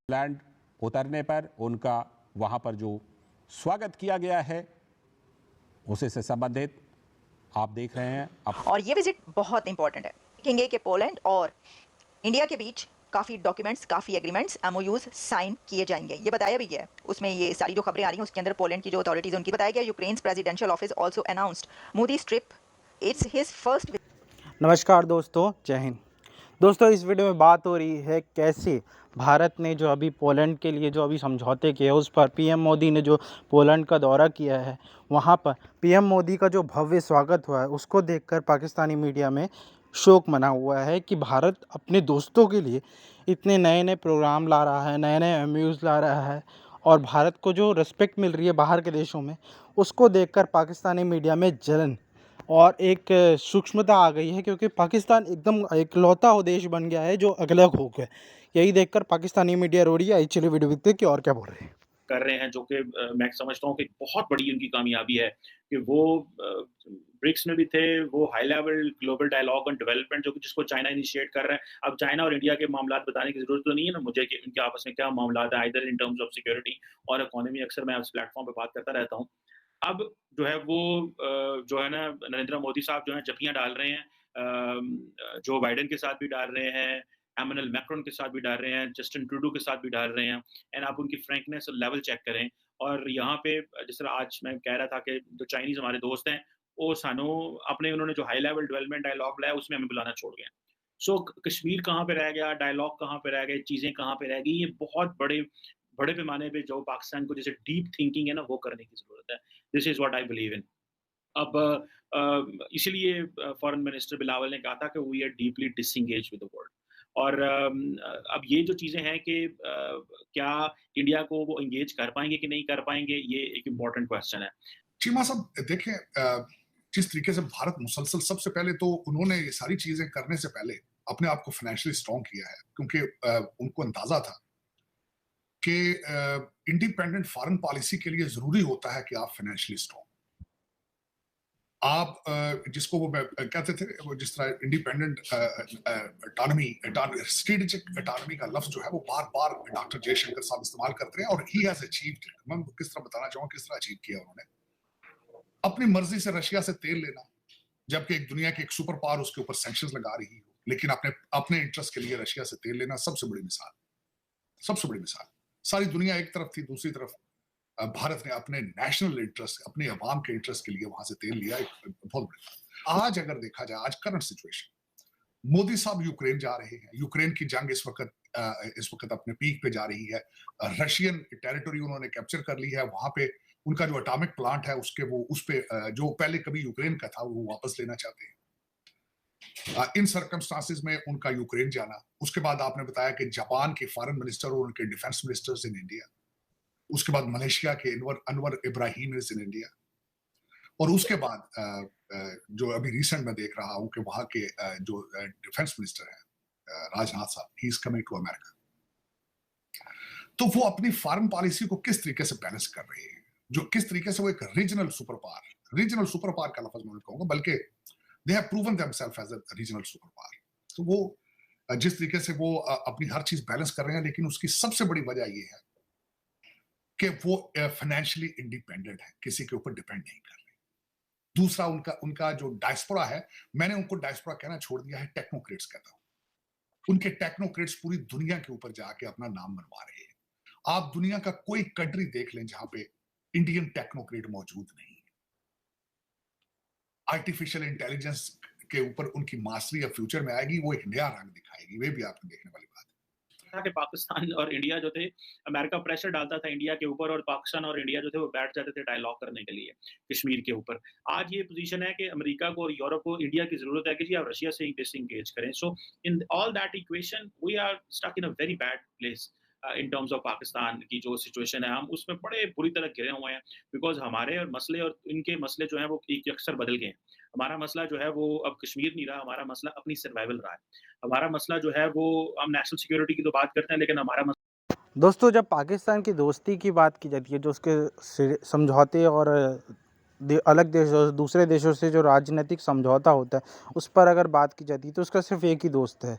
Land उतरने पर उनका वहां पर जो स्वागत किया गया है उसी से संबंधित आप देख रहे हैं अब। और ये विजिट बहुत इंपॉर्टेंट है। देखेंगे कि पोलैंड और इंडिया के बीच काफ़ी डॉक्यूमेंट्स, काफ़ी एग्रीमेंट्स, एमओयूज साइन किए जाएंगे, ये बताया भी गया है। उसमें ये सारी जो खबरें आ रही हैं उसके अंदर पोलैंड की जो अथॉरिटीज उनकी बताया गया। Ukraine's presidential office also announced Modi's trip, it's his first. नमस्कार दोस्तों, जय हिंद। दोस्तों, इस वीडियो में बात हो रही है कैसे भारत ने जो अभी पोलैंड के लिए जो अभी समझौते किए उस पर पीएम मोदी ने जो पोलैंड का दौरा किया है, वहाँ पर पीएम मोदी का जो भव्य स्वागत हुआ है उसको देखकर पाकिस्तानी मीडिया में शोक मना हुआ है कि भारत अपने दोस्तों के लिए इतने नए नए प्रोग्राम ला रहा है, नए नए एमओयूज ला रहा है और भारत को जो रिस्पेक्ट मिल रही है बाहर के देशों में, उसको देखकर पाकिस्तानी मीडिया में जलन और एक सूक्ष्मता आ गई है, क्योंकि पाकिस्तान एकदम इकलौता वो देश बन गया है जो अलग हो गया। यही देखकर पाकिस्तानी मीडिया रो रही है। आई चलिए वीडियो देखते हैं कि और क्या बोल रहे हैं। कर रहे हैं, जो कि मैं समझता हूँ कि बहुत बड़ी उनकी कामयाबी है कि वो ब्रिक्स में भी थे, वो high level global dialogue on development जो कि जिसको चाइना इनिशिएट कर रहा है। अब चाइना और इंडिया के मामलात बताने की ज़रूरत तो नहीं है ना मुझे कि उनके आपस में क्या मामलात हैं, either in terms of security और इकोनॉमी। अक्सर मैं इस प्लेटफ़ॉर्म पे बात करता रहता हूँ। अब जो है वो जो है ना नरेंद्र मोदी साहब जो है जप्पियाँ डाल रहे हैं, जो बाइडेन के साथ भी डाल रहे हैं, एमेनुअल मैक्रोन के साथ भी डाल रहे हैं, जस्टिन ट्रूडो के साथ भी डाल रहे हैं। एंड आप उनकी फ्रैंकनेस और लेवल चेक करें। और यहाँ पे जिस तरह आज मैं कह रहा था कि जो चाइनीज़ हमारे दोस्त हैं, वो सानू अपने उन्होंने जो हाई लेवल डेवलपमेंट डायलॉग बुलाया उसमें हमें बुलाना छोड़ गए हैं। सो कश्मीर कहाँ पे रह गया, डायलॉग कहाँ पे रह गए, चीज़ें कहाँ पे रह गई, ये बहुत बड़े बड़े पैमाने पे जो पाकिस्तान को जैसे डीप थिंकिंग है ना वो करने की ज़रूरत है। This is what I believe in. अब इसीलिए फॉरेन मिनिस्टर बिलावल ने कहा था कि we are deeply disengaged with the world. और अब ये जो चीज़ें हैं कि क्या इंडिया को वो एंगेज कर पाएँगे कि नहीं कर पाएँगे, ये एक इम्पोर्टेंट क्वेश्चन है। चीमा साहब देखें, जिस तरीके से भारत मुसलसल सबसे पहले तो उन्होंने ये सारी चीजें करने से पहले अपने आप को फाइनेंशियली स्ट्रॉन्ग किया है, क्योंकि उनको अंदाजा था कि इंडिपेंडेंट फॉरेन पॉलिसी के लिए जरूरी होता है कि आप फाइनेंशियली स्ट्रॉन्ग आप जिसको वो कहते थे, वो जिस तरह इंडिपेंडेंट अटानमी स्ट्रेटेजिक अटानमी का लफ्ज जो है वो बार बार डॉक्टर जयशंकर साहब इस्तेमाल करते हैं, और ही हैज अचीव्ड। मैं किस तरह बताना चाहूंगा किस तरह अचीव किया उन्होंने। अपनी मर्जी से रशिया से तेल लेना, जबकि एक दुनिया की एक सुपर पावर उसके ऊपर सैंक्शंस लगा रही हो, लेकिन अपने अपने इंटरेस्ट के लिए रशिया से तेल लेना सबसे बड़ी मिसाल, सबसे बड़ी मिसाल। सारी दुनिया एक तरफ थी, दूसरी तरफ भारत ने अपने नेशनल इंटरेस्ट, अपने अवाम के इंटरेस्ट के लिए वहां से तेल लिया। एक बहुत बड़ी बात। आज अगर देखा जाए, आज करंट सिचुएशन, मोदी साहब यूक्रेन जा रहे हैं। यूक्रेन की जंग इस वक्त अपने पीक पे जा रही है। रशियन टेरिटरी उन्होंने कैप्चर कर ली है। वहां पे उनका जो एटॉमिक प्लांट है उसके वो उस पे जो पहले कभी यूक्रेन का था वो वापस लेना चाहते हैं। इन सर्कमस्टांसिस में उनका यूक्रेन जाना, उसके बाद आपने बताया कि जापान के फॉरेन मिनिस्टर और उनके डिफेंस मिनिस्टर्स इन इंडिया, उसके बाद मलेशिया के Anwar Ibrahim is in India, और उसके बाद जो अभी रिसेंट में देख रहा हूं कि वहां के जो डिफेंस मिनिस्टर है राजनाथ साहब, he is coming to America. तो वो अपनी फॉरेन पॉलिसी को किस तरीके से बैलेंस कर रहे हैं, जो किस तरीके से वो एक रीजनल सुपर पावर का लफ्ज मैं कहूंगा, बल्कि they have proven themselves as a regional super power. तो वो जिस तरीके से वो अपनी हर चीज बैलेंस कर रहे हैं, लेकिन उसकी सबसे बड़ी वजह ये है कि वो फाइनेंशियली इंडिपेंडेंट है, किसी के ऊपर डिपेंड नहीं कर रहे। दूसरा उनका उनका जो डायस्पोरा है, मैंने उनको डायस्पोरा कहना छोड़ दिया है, टेक्नोक्रेट्स कहता हूं। उनके टेक्नोक्रेट्स पूरी दुनिया के ऊपर जाके अपना नाम बनवा रहे हैं। आप दुनिया का कोई कंट्री देख लें जहां पे इंडियन टेक्नोक्रेट मौजूद नहीं है। आर्टिफिशियल इंटेलिजेंस के ऊपर उनकी मास्टरी या फ्यूचर में आएगी, वो एक नया रंग दिखाएगी। वे भी आपने देखने वाली बात है। कि पाकिस्तान और इंडिया जो थे, अमेरिका प्रेशर डालता था इंडिया के ऊपर और पाकिस्तान और इंडिया जो थे वो बैठ जाते थे डायलॉग करने के लिए कश्मीर के ऊपर। आज ये पोजीशन है कि अमेरिका को और यूरोप को इंडिया की जरूरत है कि जी आप रशिया से ही डिसएंगेज करें। So in all that equation we are stuck in a very bad place. In terms of Pakistan की जो सिचुएशन है, हम उसमें बड़े बुरी तरह घिरे हुए हैं, बिकॉज हमारे और मसले और इनके मसले जो हैं वो एक अक्सर बदल गए हैं। हमारा मसला जो है वो अब कश्मीर नहीं रहा, हमारा मसला अपनी सर्वाइवल रहा है। हमारा मसला जो है वो, हम नेशनल सिक्योरिटी की तो बात करते हैं, लेकिन हमारा दोस्तों, जब पाकिस्तान की दोस्ती की बात की जाती है, जो उसके समझौते और अलग देशों दूसरे देशों से जो राजनीतिक समझौता होता है उस पर अगर बात की जाती है, तो उसका सिर्फ एक ही दोस्त है,